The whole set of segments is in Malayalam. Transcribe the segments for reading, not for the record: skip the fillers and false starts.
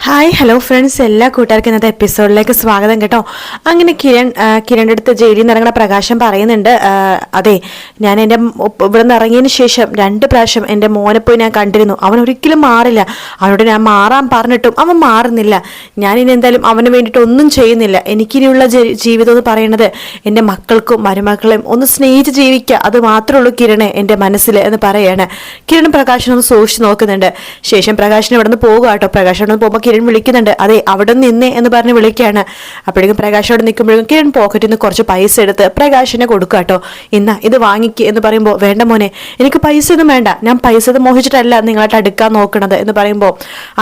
ഹായ് ഹലോ ഫ്രണ്ട്സ്, എല്ലാ കൂട്ടുകാർക്കും ഇന്നത്തെ എപ്പിസോഡിലേക്ക് സ്വാഗതം കേട്ടോ. അങ്ങനെ കിരണിൻ്റെ അടുത്ത് ജയിലിൽ നിന്ന് ഇറങ്ങുന്ന പ്രകാശം പറയുന്നുണ്ട്, അതെ ഞാൻ എൻ്റെ ഇവിടെ നിന്ന് ഇറങ്ങിയതിന് ശേഷം 2 പ്രാവശ്യം എൻ്റെ മോനെ പോയി ഞാൻ കണ്ടിരുന്നു. അവൻ ഒരിക്കലും മാറില്ല. അവനോട് ഞാൻ മാറാൻ പറഞ്ഞിട്ടും അവൻ മാറുന്നില്ല. ഞാനിനി എന്തായാലും അവന് വേണ്ടിയിട്ട് ഒന്നും ചെയ്യുന്നില്ല. എനിക്കിനിയുള്ള ജീവിതം എന്ന് പറയുന്നത് എൻ്റെ മക്കൾക്കും മരുമക്കളെയും ഒന്ന് സ്നേഹിച്ച് ജീവിക്കുക, അത് മാത്രമേ ഉള്ളൂ കിരണേ എൻ്റെ മനസ്സിൽ എന്ന് പറയാണ്. കിരൺ പ്രകാശനൊന്ന് സൂക്ഷിച്ച് നോക്കുന്നുണ്ട്. ശേഷം പ്രകാശൻ ഇവിടെ നിന്ന് പോകുക കേട്ടോ. പ്രകാശൻ ഇവിടെ നിന്ന് പോകുമ്പോൾ കിരൺ വിളിക്കുന്നുണ്ട്, അതെ അവിടെ നിന്നേ എന്ന് പറഞ്ഞ് വിളിക്കുകയാണ്. അപ്പോഴേക്കും പ്രകാശ് അവിടെ നിൽക്കുമ്പോഴേക്കും കിരൺ പോക്കറ്റിൽ നിന്ന് കുറച്ച് പൈസ എടുത്ത് പ്രകാശിനെ കൊടുക്കുക കേട്ടോ. ഇന്ന ഇത് വാങ്ങിക്കുക എന്ന് പറയുമ്പോൾ, വേണ്ട മോനെ എനിക്ക് പൈസ ഒന്നും വേണ്ട, ഞാൻ പൈസ മോഹിച്ചിട്ടല്ല നിങ്ങളായിട്ട് അടുക്കാൻ നോക്കണത് എന്ന് പറയുമ്പോൾ,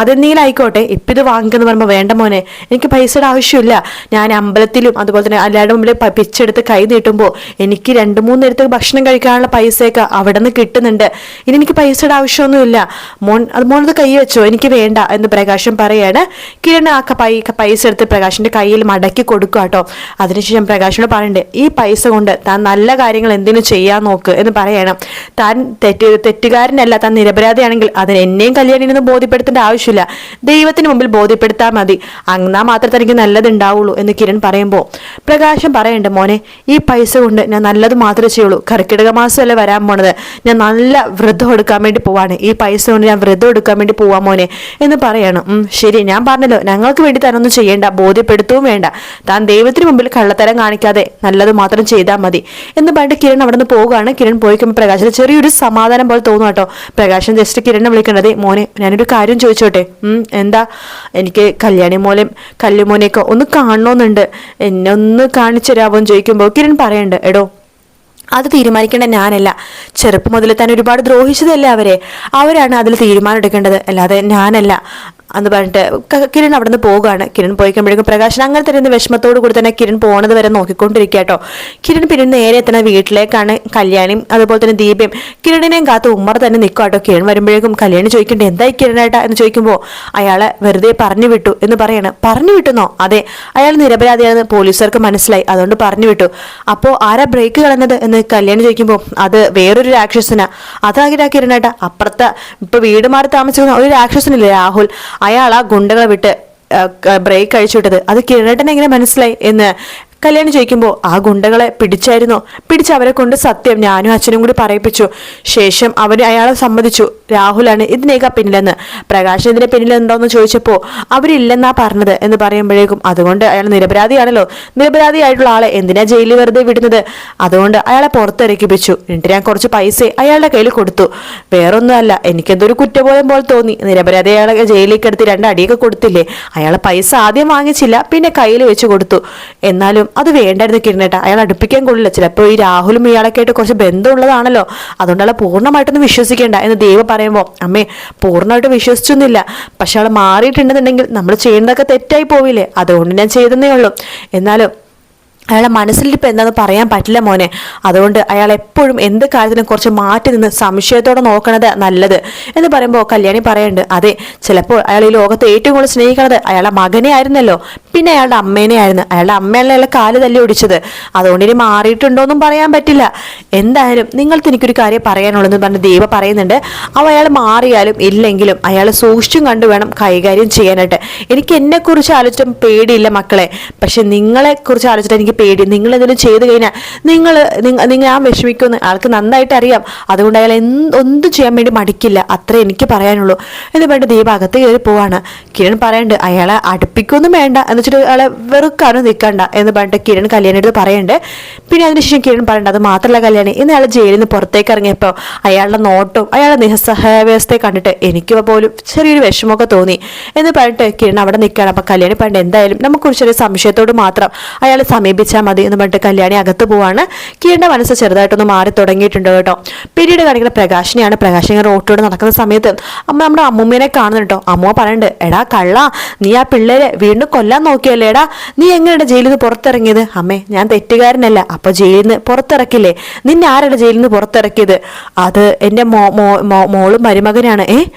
അതെന്തെങ്കിലും ആയിക്കോട്ടെ ഇപ്പം ഇത് വാങ്ങിക്കെന്ന് പറയുമ്പോൾ, വേണ്ട മോനെ എനിക്ക് പൈസയുടെ ആവശ്യമില്ല, ഞാൻ അമ്പലത്തിലും അതുപോലെ തന്നെ എല്ലാവരുടെ മുമ്പിൽ പിച്ചെടുത്ത് കൈ നീട്ടുമ്പോൾ എനിക്ക് 2-3 നേരത്തേക്ക് ഭക്ഷണം കഴിക്കാനുള്ള പൈസയൊക്കെ അവിടെ നിന്ന് കിട്ടുന്നുണ്ട്. ഇനി എനിക്ക് പൈസയുടെ ആവശ്യമൊന്നുമില്ല, മോനത് കൈ വെച്ചോ, എനിക്ക് വേണ്ട എന്ന് പ്രകാശം പറയാണ്. കിരൺ ആ പൈസ എടുത്ത് പ്രകാശിന്റെ കയ്യിൽ മടക്കി കൊടുക്കുക കേട്ടോ. അതിനുശേഷം പ്രകാശിനോട് പറയുന്നുണ്ട്, ഈ പൈസ കൊണ്ട് താൻ നല്ല കാര്യങ്ങൾ എന്തിനും ചെയ്യാൻ നോക്ക് എന്ന് പറയണം. താൻ തെറ്റുകാരനല്ല, താൻ നിരപരാധിയാണെങ്കിൽ അതിന് എന്നെയും കല്യാണിനൊന്നും ബോധ്യപ്പെടുത്തേണ്ട ആവശ്യമില്ല, ദൈവത്തിന് മുമ്പിൽ ബോധ്യപ്പെടുത്താൽ മതി, എന്നാൽ മാത്രമേ തനിക്ക് നല്ലതുണ്ടാവുള്ളൂ എന്ന് കിരൺ പറയുമ്പോൾ പ്രകാശം പറയുന്നുണ്ട്, മോനെ ഈ പൈസ കൊണ്ട് ഞാൻ നല്ലത് മാത്രമേ ചെയ്യുള്ളൂ, കർക്കിടക മാസമല്ലേ വരാൻ പോണത്, ഞാൻ നല്ല വ്രതം എടുക്കാൻ വേണ്ടി പോവാണ്, ഈ പൈസ കൊണ്ട് ഞാൻ വ്രതം എടുക്കാൻ വേണ്ടി പോവാൻ മോനെ എന്ന് പറയണം. ശരി, ഞാൻ പറഞ്ഞല്ലോ ഞങ്ങൾക്ക് വേണ്ടി താനൊന്നും ചെയ്യേണ്ട, ബോധ്യപ്പെടുത്തുകയും വേണ്ട, താൻ ദൈവത്തിന് മുമ്പിൽ കള്ളത്തരം കാണിക്കാതെ നല്ലത് മാത്രം ചെയ്താൽ മതി എന്ന് പറഞ്ഞിട്ട് കിരൺ അവിടെ നിന്ന് പോവുകയാണ്. കിരൺ പോയിക്കുമ്പോൾ പ്രകാശിന് ചെറിയൊരു സമാധാനം പോലെ തോന്നും കേട്ടോ. പ്രകാശൻ ജസ്റ്റ് കിരണിനെ വിളിക്കേണ്ടത്, മോനെ ഞാനൊരു കാര്യം ചോദിച്ചോട്ടെ. എന്താ? എനിക്ക് കല്ലുമോനെയൊക്കെ ഒന്ന് കാണണമെന്നുണ്ട്, എന്നെ ഒന്ന് കാണിച്ചു തരാമോ എന്ന് ചോദിക്കുമ്പോൾ കിരൺ പറയണ്ട്, എടോ അത് തീരുമാനിക്കേണ്ട ഞാനല്ല, ചെറുപ്പം മുതൽ തന്നെ ഒരുപാട് ദ്രോഹിച്ചതല്ലേ അവരാണ് അതിൽ തീരുമാനം എടുക്കേണ്ടത്, അല്ലാതെ ഞാനല്ല എന്ന് പറഞ്ഞിട്ട് കിരൺ അവിടെ നിന്ന് പോവുകയാണ്. കിരൺ പോയിക്കുമ്പോഴേക്കും പ്രകാശൻ അങ്ങനെ തന്നെ വിഷമത്തോടു കൂടി തന്നെ കിരൺ പോണത് വരെ നോക്കിക്കൊണ്ടിരിക്കുക കേട്ടോ. കിരൺ പിന്നെ നേരെ എത്തുന്ന വീട്ടിലേക്കാണ്. കല്യാണിയും അതുപോലെ തന്നെ ദീപയും കിരണിനെയും കാത്ത് ഉമ്മർ തന്നെ നിൽക്കുക കേട്ടോ. കിരൺ വരുമ്പോഴേക്കും കല്യാണി ചോദിക്കണ്ടേ, എന്തായി കിരണേട്ടാ എന്ന് ചോദിക്കുമ്പോൾ, അയാളെ വെറുതെ പറഞ്ഞു വിട്ടു എന്ന് പറയണം. പറഞ്ഞു വിട്ടുന്നോ? അതെ, അയാൾ നിരപരാധിയാണെന്ന് പോലീസുകാർക്ക് മനസ്സിലായി, അതുകൊണ്ട് പറഞ്ഞു വിട്ടു. അപ്പോൾ ആരാ ബ്രേക്ക് കളഞ്ഞത് എന്ന് കല്യാണി ചോദിക്കുമ്പോൾ, അത് വേറൊരു രാക്ഷസനാ. അതാകിരാ കിരണേട്ടാ, അപ്പുറത്തെ ഇപ്പൊ വീട് മാറി താമസിക്കുന്ന ഒരു രാക്ഷസനില്ലേ രാഹുൽ, അയാൾ ആ ഗുണ്ടകളെ വിട്ട് ബ്രേക്ക് അഴിച്ചു വിട്ടത്. അത് കിരണേട്ടൻ എങ്ങനെ മനസ്സിലായി എന്ന് കല്യാണി ചോദിക്കുമ്പോൾ, ആ ഗുണ്ടകളെ പിടിച്ച് അവരെ കൊണ്ട് സത്യം ഞാനും അച്ഛനും കൂടി പറയിപ്പിച്ചു. ശേഷം അയാളെ സമ്മതിച്ചു രാഹുലാണ് ഇതിനേക്കാ പിന്നിലെന്ന്. പ്രകാശ് ഇതിന്റെ പിന്നിൽ എന്താന്ന് ചോദിച്ചപ്പോൾ അവരില്ലെന്നാ പറഞ്ഞത് എന്ന് പറയുമ്പോഴേക്കും, അതുകൊണ്ട് അയാൾ നിരപരാധിയാണല്ലോ, നിരപരാധിയായിട്ടുള്ള ആളെ എന്തിനാ ജയിലിൽ വെറുതെ വിടുന്നത്, അതുകൊണ്ട് അയാളെ പുറത്തിറക്കിപ്പിച്ചു. എന്നിട്ട് ഞാൻ കുറച്ച് പൈസ അയാളുടെ കയ്യിൽ കൊടുത്തു, വേറൊന്നുമല്ല, എനിക്കെന്തൊരു കുറ്റബോധം പോലെ തോന്നി. നിരപരാധി അയാളെ ജയിലിലേക്ക് എടുത്ത് 2 അടിയൊക്കെ കൊടുത്തില്ലേ, അയാളെ പൈസ ആദ്യം വാങ്ങിച്ചില്ല, പിന്നെ കയ്യിൽ വെച്ച് കൊടുത്തു. എന്നാലും അത് വേണ്ടായിരുന്നു കിരണേട്ട, അയാൾ അടുപ്പിക്കാൻ കൊള്ളില്ല, ചിലപ്പോൾ ഈ രാഹുലും ഇയാളൊക്കെ ആയിട്ട് കുറച്ച് ബന്ധമുള്ളതാണല്ലോ, അതുകൊണ്ട് അയാളെ പൂർണ്ണമായിട്ടൊന്നും വിശ്വസിക്കേണ്ട എന്ന് ദേവ പറയുമ്പോൾ, അമ്മേ പൂർണ്ണമായിട്ട് വിശ്വസിച്ചൊന്നുമില്ല, പക്ഷെ അവൾ മാറിയിട്ടുണ്ടെന്നുണ്ടെങ്കിൽ നമ്മൾ ചെയ്യുന്നതൊക്കെ തെറ്റായി പോവില്ലേ, അതുകൊണ്ട് ഞാൻ ചെയ്തെന്നേ ഉള്ളൂ. എന്നാലും അയാളെ മനസ്സിലിപ്പോൾ എന്താണെന്ന് പറയാൻ പറ്റില്ല മോനെ, അതുകൊണ്ട് അയാൾ എപ്പോഴും എന്ത് കാര്യത്തിനും കുറച്ച് മാറ്റി നിന്ന് സംശയത്തോടെ നോക്കണത് നല്ലത് എന്ന് പറയുമ്പോൾ കല്യാണി പറയുന്നുണ്ട്, അതെ ചിലപ്പോൾ അയാൾ ഈ ലോകത്ത് ഏറ്റവും കൂടുതൽ സ്നേഹിക്കണത് അയാളുടെ മകനെ ആയിരുന്നല്ലോ, പിന്നെ അയാളുടെ അമ്മേനെ ആയിരുന്നു, അയാളുടെ അമ്മയല്ല അയാളെ കാല് തല്ലി ഒടിച്ചത്, അതുകൊണ്ട് ഇനി മാറിയിട്ടുണ്ടോന്നും പറയാൻ പറ്റില്ല. എന്തായാലും നിങ്ങൾക്ക് എനിക്കൊരു കാര്യം പറയാനുള്ളതെന്ന് പറഞ്ഞ് ദേവ പറയുന്നുണ്ട്, അയാൾ മാറിയാലും ഇല്ലെങ്കിലും അയാൾ സൂക്ഷിച്ചും കണ്ടു വേണം കൈകാര്യം ചെയ്യാനായിട്ട്. എനിക്ക് എന്നെക്കുറിച്ച് ആലോചിച്ചിട്ട് പേടിയില്ല മക്കളെ, പക്ഷെ നിങ്ങളെക്കുറിച്ച് ആലോചിച്ചിട്ട് എനിക്ക് പേടി. നിങ്ങൾ എന്തെങ്കിലും ചെയ്തു കഴിഞ്ഞാൽ നിങ്ങൾ ഞാൻ വിഷമിക്കുമെന്ന് ആൾക്ക് നന്നായിട്ട് അറിയാം, അതുകൊണ്ട് അയാൾ എന്തും ചെയ്യാൻ വേണ്ടി മടിക്കില്ല, അത്രേ എനിക്ക് പറയാനുള്ളൂ എന്ന് പറഞ്ഞിട്ട് ദീപ അകത്ത് കയറി പോവാണ്. കിരൺ പറയണ്ട്, അയാളെ അടുപ്പിക്കൊന്നും വേണ്ട എന്ന് വെച്ചിട്ട് അയാളെ വെറുക്കാനും നിൽക്കണ്ട എന്ന് പറഞ്ഞിട്ട് കിരൺ കല്യാണി അടുത്ത് പറയുന്നുണ്ട്. പിന്നെ അതിനുശേഷം കിരൺ പറയണ്ട, അത് മാത്രമല്ല കല്യാണി, ഇന്ന് അയാൾ ജയിലിൽ നിന്ന് പുറത്തേക്ക് ഇറങ്ങിയപ്പോൾ അയാളുടെ നോട്ടും അയാളുടെ നിസ്സഹായാവസ്ഥയെ കണ്ടിട്ട് എനിക്ക് പോലും ചെറിയൊരു വിഷമമൊക്കെ തോന്നി എന്ന് പറഞ്ഞിട്ട് കിരൺ അവിടെ നിൽക്കുകയാണ്. അപ്പൊ കല്യാണി പറയണ്ട, എന്തായാലും നമുക്കൊരു ചെറിയ സംശയത്തോട് മാത്രം അയാളെ സമീപിച്ചാൽ മതി എന്ന് പറഞ്ഞിട്ട് കല്യാണി അകത്ത് പോവാണ്. കിരണിന്റെ മനസ്സ് ചെറുതായിട്ടൊന്ന് മാറി തുടങ്ങിയിട്ടുണ്ട് കേട്ടോ. പിന്നീട് കാണിക്കുന്ന പ്രകാശിനെയാണ്. പ്രകാശ് ഇങ്ങനെ റോട്ടിലൂടെ നടക്കുന്ന സമയത്ത് നമ്മുടെ അമ്മൂമ്മേനെ കാണുന്നുണ്ടോ. അമ്മ പറയണ്ട്, എടാ കള്ള, നീ ആ പിള്ളേരെ വീണ്ടും കൊല്ലാൻ നോക്കിയല്ലേ, എടാ നീ എങ്ങനെയാണ് ജയിലിൽ നിന്ന് പുറത്തിറങ്ങിയത്? അമ്മേ ഞാൻ തെറ്റുകാരനല്ല, അപ്പൊ ജയിലിൽ നിന്ന് പുറത്തിറക്കില്ലേ, നിന്നെ ആരാണ് ജയിലിൽ നിന്ന് പുറത്തിറക്കിയത്? അത് എൻ്റെ മോളും മരുമകനാണ്.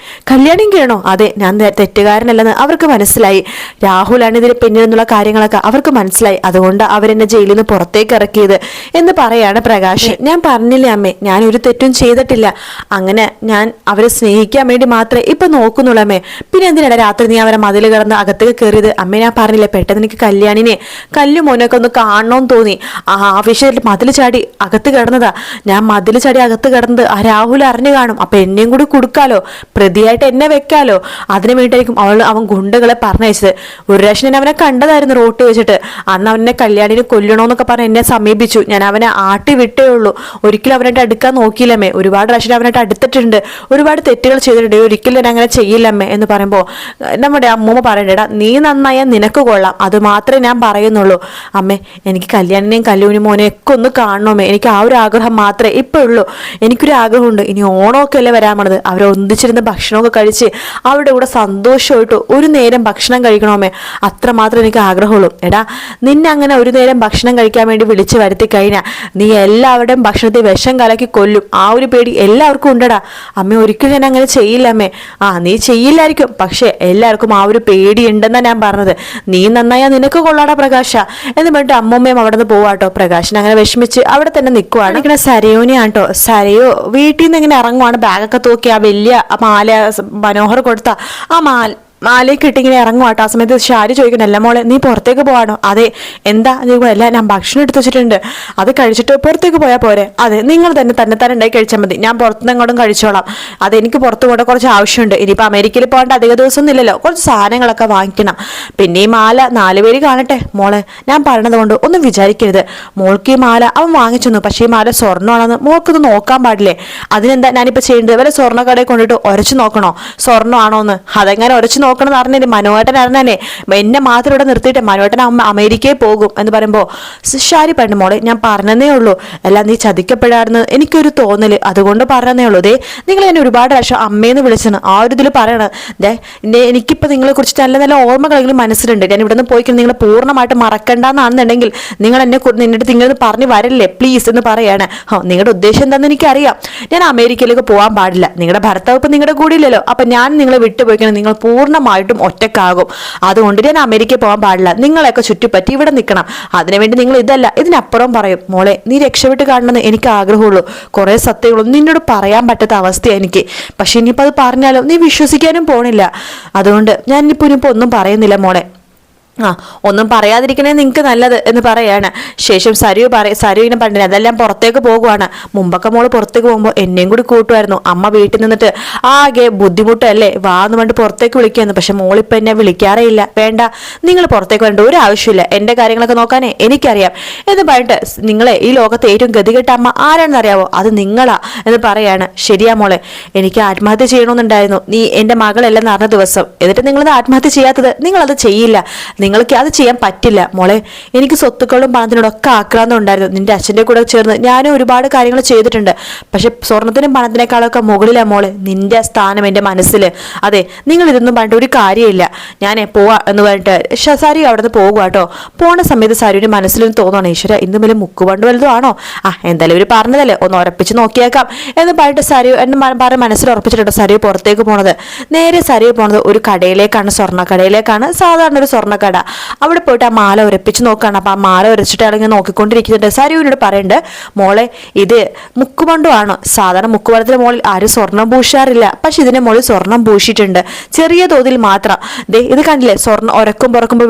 കല്യാണം ചെയ്യണോ? അതെ, ഞാൻ തെറ്റുകാരനല്ലെന്ന് അവർക്ക് മനസ്സിലായി, രാഹുലാണ് ഇതിന് പിന്നിൽ നിന്നുള്ള കാര്യങ്ങളൊക്കെ അവർക്ക് മനസ്സിലായി, അതുകൊണ്ട് അവരെന്നെ എന്നെ ജയിലിൽ നിന്ന് പുറത്തേക്ക് ഇറക്കിയത് എന്ന് പറയാണ് പ്രകാശ്. ഞാൻ പറഞ്ഞില്ലേ അമ്മേ, ഞാൻ ഒരു തെറ്റും ചെയ്തിട്ടില്ല. അങ്ങനെ ഞാൻ അവരെ സ്നേഹിക്കാൻ വേണ്ടി മാത്രമേ ഇപ്പൊ നോക്കുന്നുള്ളൂ അമ്മേ. പിന്നെ എന്തിനാ രാത്രി നീ അവരെ മതിൽ കിടന്ന് അകത്തേക്ക് കയറിയത്? അമ്മേ ഞാൻ പറഞ്ഞില്ലേ, പെട്ടെന്ന് എനിക്ക് കല്യാണിനെ കല്ലു മോനൊക്കെ ഒന്ന് കാണണമെന്ന് തോന്നി. ആ ആവശ്യമായിട്ട് മതിൽ ചാടി അകത്ത് കിടന്നതാ. ഞാൻ മതിൽ ചാടി അകത്ത് കിടന്നത് ആ രാഹുൽ അറിഞ്ഞു കാണും. അപ്പൊ എന്നെയും കൂടി കൊടുക്കാലോ, പ്രതിയായിട്ട് എന്നെ വെക്കാലോ. അതിനു വേണ്ടിയായിരിക്കും അവൻ ഗുണ്ടകളെ പറഞ്ഞയച്ചത്. ഒരു പ്രാവശ്യം ഞാൻ അവനെ കണ്ടതായിരുന്നു റോട്ട് വെച്ചിട്ട്. അന്ന് അവനെ കല്യാണിനെ കൊല്ലണോന്നൊക്കെ പറഞ്ഞ് എന്നെ സമീപിച്ചു. ഞാൻ അവനെ ആട്ടി വിട്ടേ ഉള്ളൂ. ഒരിക്കലും അവനായിട്ട് അടുക്കാൻ നോക്കിയില്ലമ്മേ. ഒരുപാട് പ്രാവശ്യം അവനായിട്ട് അടുത്തിട്ടുണ്ട്, ഒരുപാട് തെറ്റുകൾ ചെയ്തിട്ടുണ്ട്. ഒരിക്കലും ഞാൻ അങ്ങനെ ചെയ്യില്ലമ്മേ എന്ന് പറയുമ്പോൾ നമ്മുടെ അമ്മൂമ്മ പറയണ്ടേടാ, നീ നന്നായാൽ നിനക്ക് കൊള്ളാം, അത് മാത്രമേ ഞാൻ പറയുന്നുള്ളൂ. അമ്മേ, എനിക്ക് കല്യാണിനെയും കല്ലൂനി മോനെയും ഒക്കെ ഒന്ന് കാണണമേ. എനിക്ക് ആ ഒരു ആഗ്രഹം മാത്രമേ ഇപ്പൊ ഉള്ളൂ. എനിക്കൊരു ആഗ്രഹമുണ്ട്, ഇനി ഓണമൊക്കെ അല്ലേ വരാൻ പോണത്, അവരെ ഒന്നിച്ചിരുന്ന് ഭക്ഷണമൊക്കെ കഴിച്ച് അവരുടെ കൂടെ സന്തോഷമായിട്ട് ഒരു നേരം ഭക്ഷണം കഴിക്കണമേ. അത്രമാത്രം എനിക്ക് ആഗ്രഹമുള്ളൂ. എടാ, നിന്നെ അങ്ങനെ ഒരു നേരം ഭക്ഷണം കഴിക്കാൻ വേണ്ടി വിളിച്ചു വരുത്തി കഴിഞ്ഞാൽ നീ എല്ലാവരുടെയും ഭക്ഷണത്തിൽ വിഷം കലക്കി കൊല്ലും. ആ ഒരു പേടി എല്ലാവർക്കും ഉണ്ടടാ. അമ്മ ഒരിക്കലും ഞാൻ അങ്ങനെ ചെയ്യില്ല അമ്മേ. നീ ചെയ്യില്ലായിരിക്കും, പക്ഷെ എല്ലാവർക്കും ആ ഒരു പേടി ഉണ്ടെന്നാ ഞാൻ പറഞ്ഞത്. നീ നന്നായാ നിനക്ക് കൊള്ളാടാ പ്രകാശ എന്ന് പറഞ്ഞിട്ട് അമ്മൂമ്മയും അവിടെ നിന്ന് പോവാട്ടോ. പ്രകാശിന് അങ്ങനെ വിഷമിച്ച് അവിടെ തന്നെ നിൽക്കുവാണ്. ഇങ്ങനെ സരയോനെയാട്ടോ. സരയോ വീട്ടിൽ നിന്ന് ഇങ്ങനെ ഇറങ്ങുവാണ്, ബാഗൊക്കെ തൂക്കി ആ വലിയ മാല മനോഹർ കൊടുത്ത ആ മാലയ്ക്ക് ഇട്ടിങ്ങനെ ഇറങ്ങുവാട്ടോ. ആ സമയത്ത് ഷാരി ചോദിക്കണം, അല്ല മോളെ നീ പുറത്തേക്ക് പോവാണോ? അതെ. എന്താ? അല്ല, ഞാൻ ഭക്ഷണം എടുത്തു വെച്ചിട്ടുണ്ട്, അത് കഴിച്ചിട്ട് പുറത്തേക്ക് പോയാൽ പോരെ? അതെ, നിങ്ങൾ തന്നെ ഉണ്ടായി കഴിച്ചാൽ മതി, ഞാൻ പുറത്തുനിന്ന് എങ്ങോട്ടും കഴിച്ചോളാം. അതെനിക്ക് പുറത്തു പോകേണ്ട കുറച്ച് ആവശ്യമുണ്ട്. ഇനിയിപ്പോൾ അമേരിക്കയിൽ പോകേണ്ട അധിക ദിവസമൊന്നും ഇല്ലല്ലോ, കുറച്ച് സാധനങ്ങളൊക്കെ വാങ്ങിക്കണം. പിന്നെ ഈ മാല 4 പേര് കാണട്ടെ. മോളെ, ഞാൻ പറയണത് കൊണ്ട് ഒന്നും വിചാരിക്കരുത്. മോൾക്ക് ഈ മാല അവൻ വാങ്ങിച്ചു, പക്ഷേ ഈ മാല സ്വർണ്ണമാണെന്ന് മോൾക്കിത് നോക്കാൻ പാടില്ലേ? അതിനെന്താ ഞാനിപ്പോൾ ചെയ്യേണ്ടത്? വല്ല സ്വർണ്ണക്കടയിൽ കൊണ്ടിട്ട് ഉരച്ചു നോക്കണോ സ്വർണ്ണമാണോ എന്ന്? അതെങ്ങനെ ഉരച്ചു നോക്കണം അറിഞ്ഞില്ലേ? മനോഹരൻ അറിഞ്ഞാലേ എന്നെ മാത്രം ഇവിടെ നിർത്തിയിട്ട് മനോഹരൻ അമേരിക്കയിൽ പോകും എന്ന് പറയുമ്പോൾ ഷാരി പറഞ്ഞു, മോളെ ഞാൻ പറഞ്ഞതേ ഉള്ളൂ, അല്ല നീ ചതിക്കപ്പെടാറുന്ന് എനിക്കൊരു തോന്നല്, അതുകൊണ്ട് പറഞ്ഞതേ ഉള്ളൂ. ദേ, നിങ്ങൾ എന്നെ ഒരുപാട് പ്രാവശ്യം അമ്മയെന്ന് വിളിച്ചാണ് ആ ഒരു ഇതിൽ പറയണത്. എനിക്കിപ്പോൾ നിങ്ങളെ കുറിച്ച് നല്ല നല്ല ഓർമ്മകളെങ്കിലും മനസ്സിലുണ്ട്. ഞാൻ ഇവിടെ നിന്ന് പോയിക്കാൻ നിങ്ങൾ പൂർണ്ണമായിട്ട് മറക്കണ്ടെന്നാണെന്നുണ്ടെങ്കിൽ നിങ്ങൾ നിന്നിട്ട് നിങ്ങൾ പറഞ്ഞു വരല്ലേ പ്ലീസ് എന്ന് പറയാണ്. നിങ്ങളുടെ ഉദ്ദേശം എന്താണെന്ന് എനിക്കറിയാം. ഞാൻ അമേരിക്കയിലേക്ക് പോകാൻ പാടില്ല. നിങ്ങളുടെ ഭർത്താവ് ഇപ്പം നിങ്ങളുടെ കൂടെ ഇല്ലല്ലോ. അപ്പം ഞാൻ നിങ്ങളെ വിട്ടുപോയിക്കണം, നിങ്ങൾ പൂർണ്ണമായിട്ടും ഒറ്റക്കാകും. അതുകൊണ്ട് ഞാൻ അമേരിക്കയിൽ പോകാൻ പാടില്ല. നിങ്ങളെയൊക്കെ ചുറ്റിപ്പറ്റി ഇവിടെ നിൽക്കണം. അതിനുവേണ്ടി നിങ്ങൾ ഇതല്ല ഇതിനപ്പുറം പറയും. മോളെ, നീ രക്ഷപ്പെട്ട് കാണണമെന്ന് എനിക്ക് ആഗ്രഹമുള്ളൂ. കുറേ സത്യങ്ങളൊന്നും നിന്നോട് പറയാൻ പറ്റാത്ത അവസ്ഥയാണ് എനിക്ക്. പക്ഷെ ഇനിയിപ്പോൾ അത് പറഞ്ഞാലോ നീ വിശ്വസിക്കാനും പോണില്ല. അതുകൊണ്ട് ഞാൻ ഇനിയിപ്പോൾ ഒന്നും പറയുന്നില്ല മോളെ. ഒന്നും പറയാതിരിക്കണേ നിങ്ങൾക്ക് നല്ലത് എന്ന് പറയാണ്. ശേഷം സരുവിനെ പറഞ്ഞില്ല, അതെല്ലാം പുറത്തേക്ക് പോകുവാണ്. മുമ്പൊക്കെ മോള് പുറത്തേക്ക് പോകുമ്പോൾ എന്നെയും കൂടി കൂട്ടുമായിരുന്നു. അമ്മ വീട്ടിൽ നിന്നിട്ട് ആകെ ബുദ്ധിമുട്ടല്ലേ, വാ എന്ന് പറഞ്ഞിട്ട് പുറത്തേക്ക് വിളിക്കുന്നു. പക്ഷെ മോളിപ്പോൾ എന്നെ വിളിക്കാറേ ഇല്ല. വേണ്ട, നിങ്ങൾ പുറത്തേക്ക് വരേണ്ട ഒരു ആവശ്യമില്ല, എൻ്റെ കാര്യങ്ങളൊക്കെ നോക്കാനേ എനിക്കറിയാം എന്ന് പറഞ്ഞിട്ട് നിങ്ങളെ ഈ ലോകത്തെ ഏറ്റവും ഗതികെട്ട അമ്മ ആരാണെന്ന് അറിയാവോ? അത് നിങ്ങളാ എന്ന് പറയാണ്. ശരിയാ മോളെ, എനിക്ക് ആത്മഹത്യ ചെയ്യണമെന്നുണ്ടായിരുന്നു നീ എൻ്റെ മകളെല്ലാം നടന്ന ദിവസം. എന്നിട്ട് നിങ്ങളത് ആത്മഹത്യ ചെയ്യാത്തത്? നിങ്ങളത് ചെയ്യില്ല, നിങ്ങൾക്ക് അത് ചെയ്യാൻ പറ്റില്ല. മോളെ, എനിക്ക് സ്വത്തുക്കളും പണത്തിനോടൊക്കെ ആക്രാന്തം ഉണ്ടായിരുന്നു. നിന്റെ അച്ഛൻ്റെ കൂടെ ചേർന്ന് ഞാനും ഒരുപാട് കാര്യങ്ങൾ ചെയ്തിട്ടുണ്ട്. പക്ഷെ സ്വർണത്തിനും പണത്തിനേക്കാളൊക്കെ മുകളിലാണ് മോളെ നിന്റെ സ്ഥാനം എൻ്റെ മനസ്സിൽ. അതെ, നിങ്ങൾ ഇതൊന്നും പറഞ്ഞിട്ട് ഒരു കാര്യമില്ല. ഞാൻ പോവാ എന്ന് പറഞ്ഞിട്ട് സരു അവിടെ നിന്ന് പോകുക കേട്ടോ. പോണ സമയത്ത് സരുവിന് മനസ്സിലൊന്നും തോന്നണം, ഈശ്വര ഇന്നും വലിയ മുക്കുപണ്ട് വലുതും ആണോ? എന്തായാലും ഇവർ പറഞ്ഞതല്ലേ, ഒന്ന് ഉറപ്പിച്ച് നോക്കിയേക്കാം എന്ന് പറഞ്ഞിട്ട് സരു എന്ന് പറഞ്ഞ് മനസ്സിൽ ഉറപ്പിച്ചിട്ടോ സരു പുറത്തേക്ക് പോണത്. നേരെ സരു പോണത് ഒരു കടയിലേക്കാണ്, സ്വർണ്ണക്കടയിലേക്കാണ്. സാധാരണ ഒരു സ്വർണ്ണക്കട. അവിടെ പോയിട്ട് ആ മാല ഉരപ്പിച്ച് നോക്കുകയാണ്. അപ്പം ആ മാല ഉരച്ചിട്ട് ഇറങ്ങി നോക്കിക്കൊണ്ടിരിക്കുന്നുണ്ട്. സരുവിനോട് പറയുന്നുണ്ട്, മോളെ ഇത് മുക്കുപണ്ടുമാണ്. സാധാരണ മുക്കുപണ്ടത്തിന് മുകളിൽ ആരും സ്വർണം പൂശാറില്ല, പക്ഷെ ഇതിന്റെ മുകളിൽ സ്വർണം പൂശിയിട്ടുണ്ട്, ചെറിയ തോതിൽ മാത്രം. ഇത് കണ്ടില്ലേ, സ്വർണ്ണം ഉരക്കുമ്പോൾ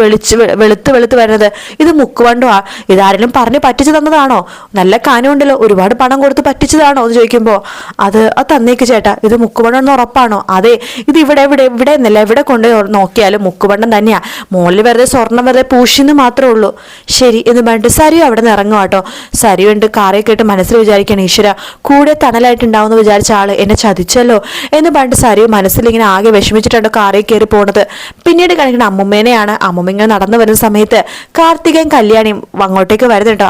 വെളുത്ത് വരുന്നത്? ഇത് മുക്കുപണ്ടുവാ. ഇതാരെങ്കിലും പറഞ്ഞ് പറ്റിച്ചു തന്നതാണോ? നല്ല കാനുണ്ടല്ലോ, ഒരുപാട് പണം കൊടുത്ത് പറ്റിച്ചതാണോ എന്ന് ചോദിക്കുമ്പോൾ അത് തന്നേക്ക് ചേട്ടാ, ഇത് മുക്കുപണ്ടെന്ന് ഉറപ്പാണോ? അതെ, ഇത് ഇവിടെ എന്നല്ല, എവിടെ കൊണ്ട് നോക്കിയാലും മുക്കുപണ്ടം തന്നെയാ. മോളിൽ വെറുതെ സ്വർണം വെറുതെ പൂശിന്ന് മാത്രമേ ഉള്ളൂ. ശരി എന്ന് പറഞ്ഞിട്ട് സരു അവിടെ നിന്ന് ഇറങ്ങും കേട്ടോ. സരു ഉണ്ട് കാറേ കേട്ട് മനസ്സിൽ വിചാരിക്കണം, ഈശ്വര കൂടെ തണലായിട്ടുണ്ടാവുമെന്ന് വിചാരിച്ച ആള് എന്നെ ചതിച്ചല്ലോ എന്ന് പറഞ്ഞിട്ട് സരു മനസ്സിൽ ഇങ്ങനെ ആകെ വിഷമിച്ചിട്ടുണ്ട് കാറേ കയറി പോണത്. പിന്നീട് കാണിക്കുന്ന അമ്മുമ്മേനെയാണ്. അമ്മുമ്മ ഇങ്ങനെ നടന്നു വരുന്ന സമയത്ത് കാർത്തികയും കല്യാണിയും അങ്ങോട്ടേക്ക് വരുന്നുണ്ടോ.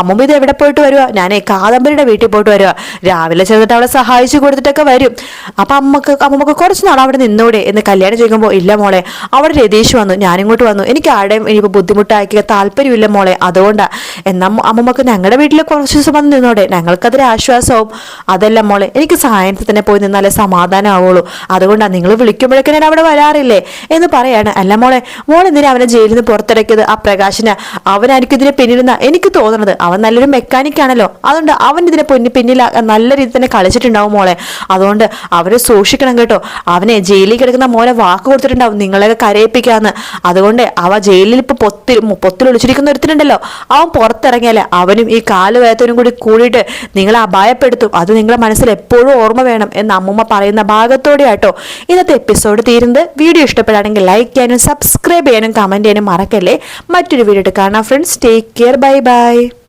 അമ്മുമ്മ ഇത് എവിടെ പോയിട്ട് വരുക? ഞാനേ കാദംബരിയുടെ വീട്ടിൽ പോയിട്ട് വരുക. രാവിലെ ചെന്നിട്ട് അവളെ സഹായിച്ചു കൊടുത്തിട്ടൊക്കെ വരും. അപ്പൊ അമ്മമ്മക്ക് കുറച്ച് നാൾ അവിടെ നിന്നൂടെ എന്ന് കല്യാണം ചോദിക്കുമ്പോൾ, ഇല്ല മോളെ, അവിടെ രതീഷ് വന്നു, ഞാനിങ്ങോട്ട് വന്നു. എനിക്ക് ആരുടെയും ഇനിയിപ്പോൾ ബുദ്ധിമുട്ടാക്കിയ താല്പര്യമില്ല മോളെ, അതുകൊണ്ടാണ്. എന്നാൽ അമ്മമ്മക്ക് ഞങ്ങളുടെ വീട്ടിൽ കുറച്ച് ദിവസം വന്ന് നിന്നോടെ, ഞങ്ങൾക്കതൊരു ആശ്വാസവും. അതല്ല മോളെ, എനിക്ക് സായനത്തിൽ തന്നെ പോയി നിന്നാലേ സമാധാനം ആവുള്ളൂ. അതുകൊണ്ടാണ് നിങ്ങൾ വിളിക്കുമ്പോഴൊക്കെ ഞാൻ അവിടെ വരാറില്ലേ എന്ന് പറയാണ്. അല്ല മോളെ, മോളെന്തിനാ അവനെ ജയിലിൽ നിന്ന് പുറത്തിറക്കിയത്? ആ പ്രകാശന് അവനായിരിക്കും ഇതിനെ പിന്നിലെന്നാ എനിക്ക് തോന്നുന്നത്. അവൻ നല്ലൊരു മെക്കാനിക് ആണല്ലോ, അതുകൊണ്ട് അവൻ ഇതിനെ പിന്നിൽ നല്ല രീതിയിൽ തന്നെ കളിച്ചിട്ടുണ്ടാവും മോളെ. അതുകൊണ്ട് അവരെ സൂക്ഷിക്കണം കേട്ടോ. അവനെ ജയിലിൽ കിടക്കുന്ന മോനെ വാക്ക് കൊടുത്തിട്ടുണ്ടാവും നിങ്ങളെയൊക്കെ കരയിപ്പിക്കാന്ന്. അതുകൊണ്ട് അവ ജയിലിൽ ഇപ്പൊ പൊത്തിൽ ഒളിച്ചിരിക്കുന്ന ഒരുത്തനുണ്ടല്ലോ, അവൻ പുറത്തിറങ്ങിയാലേ അവനും ഈ കാലുവേദനയും കൂടിയിട്ട് നിങ്ങളെ അപായപ്പെടുത്തും. അത് നിങ്ങളെ മനസ്സിൽ എപ്പോഴും ഓർമ്മ വേണം എന്ന് അമ്മൂമ്മ പറയുന്ന ഭാഗത്തോടെ ആട്ടോ ഇന്നത്തെ എപ്പിസോഡ് തീരുന്നത്. വീഡിയോ ഇഷ്ടപ്പെടുകയാണെങ്കിൽ ലൈക്ക് ചെയ്യാനും സബ്സ്ക്രൈബ് ചെയ്യാനും കമന്റ് ചെയ്യാനും മറക്കല്ലേ. മറ്റൊരു വീഡിയോ കാണാം friends. Take care. Bye bye.